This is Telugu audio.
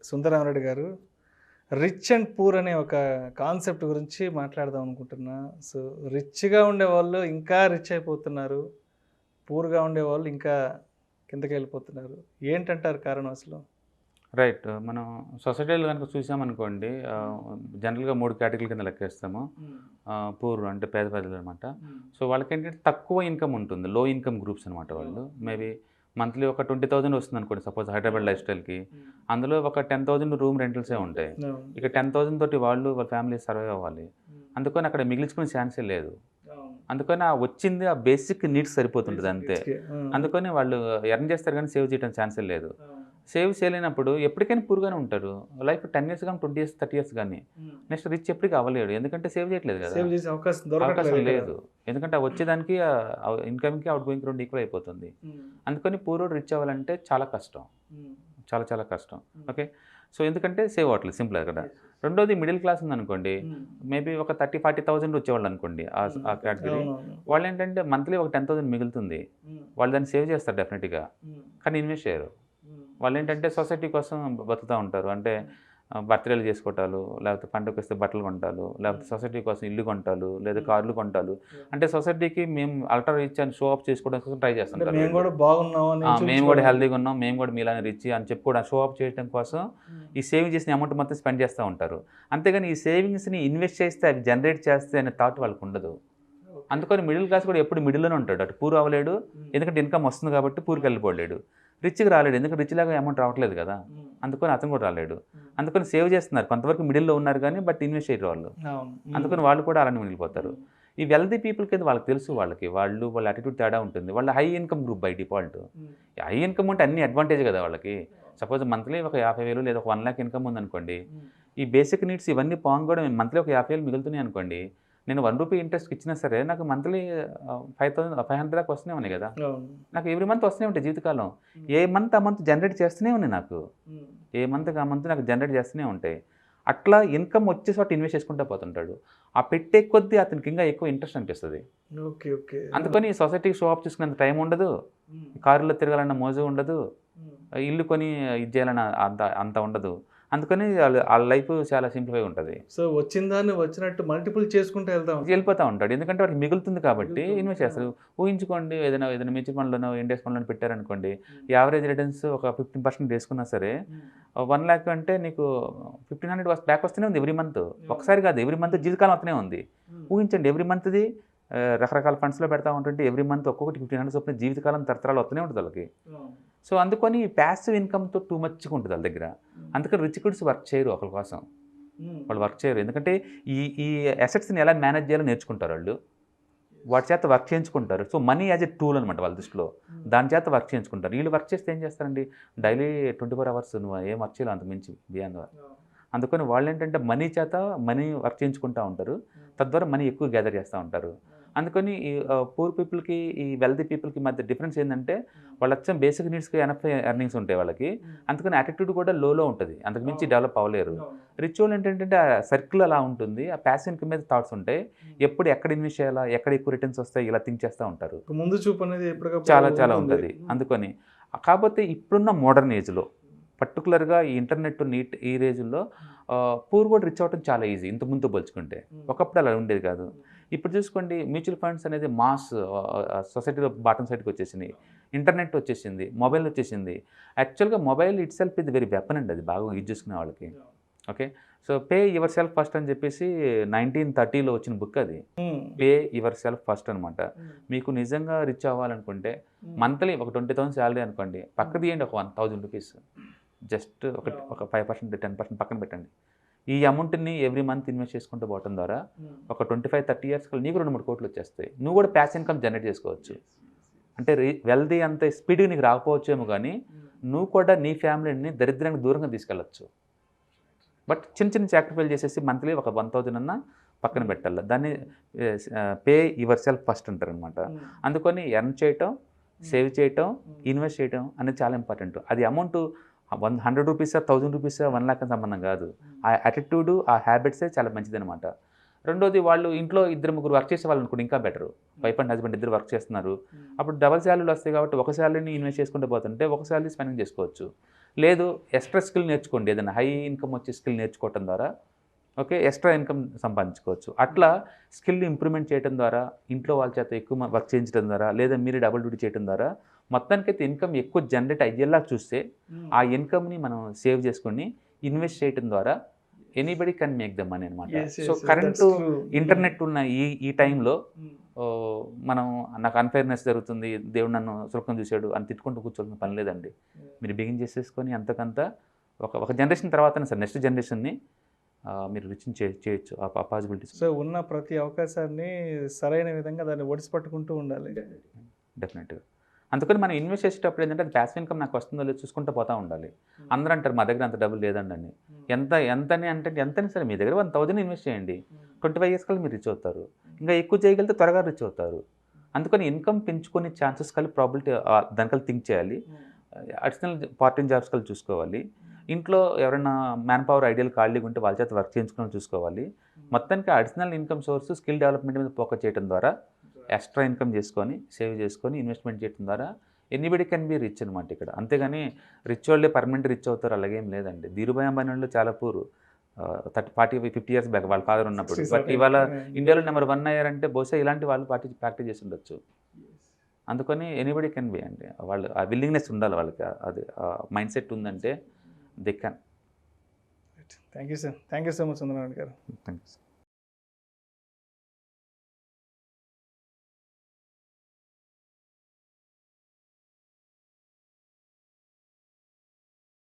సుందరామరెడ్డి గారు రిచ్ అండ్ పూర్ అనే ఒక కాన్సెప్ట్ గురించి మాట్లాడదాం అనుకుంటున్నా. సో రిచ్‌గా ఉండేవాళ్ళు ఇంకా రిచ్ అయిపోతున్నారు. పూర్‌గా ఉండేవాళ్ళు ఇంకా కిందకెళ్ళిపోతున్నారు. ఏంటంటారు కారణం అసలు? రైట్. మనం సొసైటీలో గనుక చూసామనుకోండి జనరల్‌గా 3 కేటగిరీల కింద లెక్కేస్తాము. పూర్ అంటే పేద ప్రజలనమాట. సో వాళ్ళకేంటంటే తక్కువ ఇన్‌కమ్ ఉంటుంది. లో ఇన్‌కమ్ గ్రూప్స్ అనమాట వాళ్ళు. మేబీ మంత్లీ ఒక 20,000 వస్తుందనుకోండి సపోజ్ హైదరాబాద్ లైఫ్ స్టైల్‌కి. అందులో ఒక 10,000 రూమ్ రెంటల్సే ఉంటాయి. ఇక 10,000 తోటి వాళ్ళ ఫ్యామిలీ సర్వైవ్ అవ్వాలి. అందుకని అక్కడ మిగిల్చుకునే ఛాన్సే లేదు. అందుకని వచ్చింది ఆ బేసిక్ నీడ్స్ సరిపోతుంటది అంతే. అందుకని వాళ్ళు ఎర్న్ చేస్తారు కానీ సేవ్ చేయడానికి ఛాన్సే లేదు. సేవ్ చేయలేనప్పుడు ఎప్పటికైనా పూర్‌గానే ఉంటారు. లైఫ్ 10 ఇయర్స్ కానీ 20 ఇయర్స్ 30 ఇయర్స్ కానీ నెక్స్ట్ రిచ్ ఎప్పటికీ అవ్వలేడు. ఎందుకంటే సేవ్ చేయట్లేదు కదా. సేవ్ చేసే అవకాశం లేదు. ఎందుకంటే వచ్చేదానికి ఇన్కమ్‌కి అవుట్ గోయింగ్‌కి 2 ఈక్వల్ అయిపోతుంది. అందుకని పూరోడు రిచ్ అవ్వాలంటే చాలా కష్టం. చాలా కష్టం. ఓకే. సో ఎందుకంటే సేవ్ అవ్వట్లేదు సింపుల్ అక్కడ. రెండోది మిడిల్ క్లాస్ ఉందనుకోండి, మేబీ ఒక 30,000-40,000 వచ్చేవాళ్ళు అనుకోండి ఆ కేటగిరీ. వాళ్ళు ఏంటంటే మంత్లీ ఒక 10,000 మిగులుతుంది. వాళ్ళు దాన్ని సేవ్ చేస్తారు డెఫినెట్‌గా. కానీ ఇన్వెస్ట్ చేయరు. వాళ్ళు ఏంటంటే సొసైటీ కోసం బతుకుతూ ఉంటారు. అంటే బర్త్డేలు చేసుకోవటాలు, లేకపోతే పండగకొస్తే బట్టలు కొంటాలు, లేకపోతే సొసైటీ కోసం ఇల్లు కొంటాలు, లేదా కార్లు కొంటాలు. అంటే సొసైటీకి మేము అల్ట్రా రిచ్ అని షో ఆఫ్ చేసుకోవడం కోసం ట్రై చేస్తుంటారు. మేము కూడా బాగున్నాం, మేము కూడా హెల్తీగా ఉన్నాం, మేము కూడా మీలానే రిచ్ అని చెప్పుకోవడం షో ఆఫ్ చేయడం కోసం ఈ సేవింగ్ చేసిన అమౌంట్ మొత్తం స్పెండ్ చేస్తూ ఉంటారు. అంతేగాని ఈ సేవింగ్స్ని ఇన్వెస్ట్ చేస్తే అవి జనరేట్ చేస్తే అనే థాట్ వాళ్ళకు ఉండదు. అందుకని మిడిల్ క్లాస్ కూడా ఎప్పుడు మిడిల్లోనే ఉంటాడు. అటు పూర్ అవ్వలేడు, ఎందుకంటే ఇన్కమ్ వస్తుంది కాబట్టి పూర్కి వెళ్ళిపోలేడు. రిచ్కి రాలేడు, ఎందుకంటే రిచ్ లాగా అమౌంట్ రావట్లేదు కదా. అందుకని అతను కూడా రాలేడు. అందుకని సేవ్ చేస్తున్నారు, కొంతవరకు మిడిల్లో ఉన్నారు కానీ బట్ ఇన్వెస్ట్ చేయరు వాళ్ళు. అందుకని వాళ్ళు కూడా అలానే మిగిలిపోతారు. ఈ వెల్తీ పీపుల్కి అయితే వాళ్ళకి తెలుసు, వాళ్ళ అటిట్యూడ్ తేడా ఉంటుంది. వాళ్ళ high income group by default. High income ఉంటే అన్ని అడ్వాంటేజ్ కదా వాళ్ళకి. సపోజ్ మంత్లీ ఒక 50,000 లేదా ఒక 1 lakh ఇన్కమ్ ఉందనుకోండి, ఈ బేసిక్ నీడ్స్ ఇవన్నీ పాంగ్ కూడా మంత్లీ ఒక 50,000 మిగులుతున్నాయి అనుకోండి, నేను ₹1 ఇంట్రెస్ట్కి ఇచ్చినా సరే నాకు మంత్లీ 500 దాకా వస్తూనే ఉన్నాయి కదా. నాకు ఎవ్రీ మంత్ వస్తూనే ఉంటాయి జీవితకాలం. ఏ మంత్ ఆ మంత్ జనరేట్ చేస్తూనే ఉన్నాయి నాకు. ఏ మంత్కి ఆ మంత్ నాకు జనరేట్ చేస్తూనే ఉంటాయి. అట్లా ఇన్కమ్ వచ్చే చోట ఇన్వెస్ట్ చేసుకుంటూ పోతుంటాడు. ఆ పెట్టే కొద్దీ అతనికి ఇంకా ఎక్కువ ఇంట్రెస్ట్ అనిపిస్తుంది. అందుకని సొసైటీకి షో ఆఫ్ చేసుకునేంత టైం ఉండదు, కారులో తిరగాలన్న మోజు ఉండదు, ఇల్లు కొని ఇది చేయాలన్న అంత ఉండదు. అందుకని వాళ్ళ లైఫ్ చాలా సింప్లిఫై ఉంటుంది. సో వచ్చిన దాన్ని వచ్చినట్టు మల్టిపుల్ చేసుకుంటూ వెళ్ళిపోతూ ఉంటాడు. ఎందుకంటే వాడికి మిగులుతుంది కాబట్టి ఇన్వెస్ట్ చేస్తారు. ఊహించుకోండి, ఏదైనా మ్యూచువల్ ఫండ్లోనో ఇండెక్స్ ఫండ్లోనో పెట్టారనుకోండి, యావరేజ్ రిటర్న్స్ ఒక 15% వేసుకున్నా సరే 1 lakh అంటే నీకు 1,500 బ్యాక్ వస్తూనే ఉంది ఎవ్రీ మంత్. ఒకసారి కాదు, ఎవ్రీ మంత్ జీవితకాలం వస్తూనే ఉంది. ఊహించండి, ఎవ్రీ మంత్ది రకరకాల ఫండ్స్లో పెడతా ఉంటుంటే ఎవ్రీ మంత్ ఒక్కొక్కటి 1,500 చొప్పున జీవితకాలం తరతరాలు వస్తూనే ఉంటుంది వాళ్ళకి. సో అందుకని ప్యాసివ్ ఇన్కమ్తో టూ మచ్గా ఉంటుంది వాళ్ళ దగ్గర. అందుకని రిచ్ కిడ్స్ వర్క్ చేయరు ఒకరి కోసం, వాళ్ళు వర్క్ చేయరు. ఎందుకంటే ఈ అసెట్స్ని ఎలా మేనేజ్ చేయాలో నేర్చుకుంటారు వాళ్ళు, వాటి చేత వర్క్ చేయించుకుంటారు. So money as a tool అనమాట వాళ్ళ దృష్టిలో, దాని చేత వర్క్ చేయించుకుంటారు. వీళ్ళు వర్క్ చేస్తే ఏం చేస్తారండి, డైలీ 24 hours నువ్వు ఏం వర్క్ చేయాలి అంత మించి బియాండ్. అందుకని వాళ్ళు ఏంటంటే మనీ వర్క్ చేయించుకుంటూ ఉంటారు, తద్వారా మనీ ఎక్కువ గ్యాదర్ చేస్తూ ఉంటారు. అందుకని ఈ పూర్ పీపుల్కి ఈ వెల్తీ పీపుల్కి మధ్య డిఫరెన్స్ ఏంటంటే వాళ్ళు వచ్చే బేసిక్ నీడ్స్కి ఎనఫ్ ఎర్నింగ్స్ ఉంటాయి వాళ్ళకి. అందుకని యాటిట్యూడ్ కూడా లోలో ఉంటుంది, అంతకు మించి డెవలప్ అవ్వలేరు. రిచ్ వాళ్ళు ఏంటంటే ఆ సర్కిల్ అలా ఉంటుంది, ఆ ప్యాసివ్ ఇన్కమ్ మీద థాట్స్ ఉంటాయి, ఎప్పుడు ఎక్కడ ఇన్వెస్ట్ చేయాలా, ఎక్కడ ఎక్కువ రిటర్న్స్ వస్తాయి ఇలా థింక్ చేస్తూ ఉంటారు. ముందు చూపు అనేది చాలా ఉంటుంది. అందుకని కాకపోతే ఇప్పుడున్న మోడర్న్ ఏజ్లో పర్టికులర్గా ఈ ఇంటర్నెట్ ఈ రేంజ్లో పూర్ కూడా రిచ్ అవ్వడం చాలా ఈజీ ఇంత ముందు పోల్చుకుంటే. ఒకప్పుడు అలా ఉండేది కాదు. ఇప్పుడు చూసుకోండి, మ్యూచువల్ ఫండ్స్ అనేది మాస్ సొసైటీలో బాటమ్ సైడ్కి వచ్చేసింది, ఇంటర్నెట్ వచ్చేసింది, మొబైల్ వచ్చేసింది. యాక్చువల్గా మొబైల్ ఇట్ సెల్ఫ్ ఇది వెరీ వెపన్ అండి, అది బాగా యూజ్ చేసుకునే వాళ్ళకి. Okay. So pay your self first అని చెప్పేసి 1930లో వచ్చిన బుక్ అది. పే యువర్ సెల్ఫ్ ఫస్ట్ అనమాట. మీకు నిజంగా రిచ్ అవ్వాలనుకుంటే మంత్లీ ఒక 20,000 శాలరీ అనుకోండి, పక్క తీయండి ఒక ₹1,000, జస్ట్ ఒక 5% 10% పక్కన పెట్టండి. ఈ అమౌంట్ని ఎవ్రీ మంత్ ఇన్వెస్ట్ చేసుకుంటూ పోవడం ద్వారా ఒక 25-30 years నీకు 2-3 కోట్లు వచ్చేస్తాయి. నువ్వు కూడా ప్యాసివ్ ఇన్కమ్ జనరేట్ చేసుకోవచ్చు. అంటే వెల్తీ అంత స్పీడ్గా నీకు రాకపోవచ్చేమో కానీ నువ్వు కూడా నీ ఫ్యామిలీని దరిద్రానికి దూరంగా తీసుకెళ్ళచ్చు. బట్ చిన్న సాక్రిఫైస్ చేసేసి మంత్లీ ఒక 1,000 అన్నా పక్కన పెట్టాలి. దాన్ని పే యువర్ సెల్ఫ్ ఫస్ట్ అంటారు అనమాట. అందుకని ఎర్న్ చేయటం, సేవ్ చేయటం, ఇన్వెస్ట్ చేయటం అనేది చాలా ఇంపార్టెంట్. అది అమౌంట్ ₹100, ₹1,000, ₹1 lakh సంబంధం కాదు. ఆ యాటిట్యూడ్, ఆ హ్యాబిట్సే చాలా మంచిదనమాట. రెండోది, వాళ్ళు ఇంట్లో 2-3 వర్క్ చేసే వాళ్ళు అనుకోండి, ఇంకా బెటరు. వైఫ్ అండ్ హస్బెండ్ ఇద్దరు వర్క్ చేస్తున్నారు, అప్పుడు డబల్ శాలరీలు వస్తాయి కాబట్టి ఒక శాలరీని ఇన్వెస్ట్ చేసుకుంటూ పోతుంటే ఒక శాలరీ స్పెండింగ్ చేసుకోవచ్చు. లేదు ఎక్స్ట్రా స్కిల్ నేర్చుకోండి, ఏదైనా హై ఇన్కమ్ వచ్చే స్కిల్ నేర్చుకోవటం ద్వారా ఓకే ఎక్స్ట్రా ఇన్కమ్ సంపాదించుకోవచ్చు. అట్లా స్కిల్ ఇంప్రూవ్మెంట్ చేయడం ద్వారా, ఇంట్లో వాళ్ళ చేత ఎక్కువ వర్క్ చేయించడం ద్వారా, లేదా మీరు డబుల్ డ్యూటీ చేయడం ద్వారా మొత్తానికైతే ఇన్కమ్ ఎక్కువ జనరేట్ అయ్యేలా చూస్తే ఆ ఇన్కమ్ని మనం సేవ్ చేసుకొని ఇన్వెస్ట్ చేయడం ద్వారా anybody can make the money అనమాట. సో కరెంటు ఇంటర్నెట్ ఉన్న ఈ టైంలో మనం నాకు అన్ఫెయిర్నెస్ జరుగుతుంది, దేవుడు నన్ను సులకం చూశాడు అని తిట్టుకుంటూ కూర్చోవాల్సిన పని లేదండి. మీరు బిగిన్ చేసేసుకొని అంతకంత ఒక జనరేషన్ తర్వాత సార్ నెక్స్ట్ జనరేషన్ని మీరు రిచ్ చేయొచ్చు ఆ పాసిబిలిటీస్. సో ఉన్న ప్రతి అవకాశాన్ని సరైన విధంగా దాన్ని ఒడిసి పట్టుకుంటూ ఉండాలి. డెఫినెట్గా. అందుకని మనం ఇన్వెస్ట్ చేసేటప్పుడు ఏంటంటే అది ప్యాసివ్ ఇన్కమ్ నాకు వస్తుందో లేదో చూసుకుంటూ పోతూ ఉండాలి. అందరూ అంటారు మా దగ్గర అంత డబ్బులు లేదండి అని. ఎంతని అంటే ఎంతని సరే మీ దగ్గర 1000 ఇన్వెస్ట్ చేయండి, 25 years కల్లా మీరు రిచ్ అవుతారు. ఇంకా ఎక్కువ చేయగలిగితే త్వరగా రిచ్ అవుతారు. అందుకని ఇన్కమ్ పెంచుకునే ఛాన్సెస్ కలిపి ప్రాబిలిటీ దానికల్లా థింక్ చేయాలి. అడిషనల్ పార్ట్ టైం జాబ్స్ కలిపి చూసుకోవాలి. ఇంట్లో ఎవరైనా మ్యాన్ పవర్ ఐడియల్ ఖాళీగా ఉంటే వాళ్ళ చేత వర్క్ చేయించుకోవడం చూసుకోవాలి. మొత్తానికి additional income source skill development మీద ఫోకస్ చేయడం ద్వారా ఎక్స్ట్రా ఇన్కమ్ చేసుకొని సేవ్ చేసుకొని ఇన్వెస్ట్మెంట్ చేయడం ద్వారా ఎనీబడి కెన్ బి రిచ్ అనమాట ఇక్కడ. అంతేగాని రిచ్ వాళ్ళే పర్మనెంట్ రిచ్ అవుతారు అలాగేం లేదండి. ధీరుభాయ్ అంబానీ వాళ్ళు చాలా పూర్ 40-50 years బ్యాక్ వాళ్ళ ఫాదర్ ఉన్నప్పుడు. బట్ ఇవాళ ఇండియాలో నెంబర్ 1 అయ్యారంటే బహుశా ఇలాంటి వాళ్ళు ప్రాక్టీస్ చేసి ఉండొచ్చు. అందుకని ఎనీబడి కెన్ బి అండి. వాళ్ళు ఆ విల్లింగ్నెస్ ఉండాలి వాళ్ళకి, అది మైండ్ సెట్ ఉందంటే they can. Thank you sir. Thank you so much Sundara Rao గారు. థ్యాంక్స్.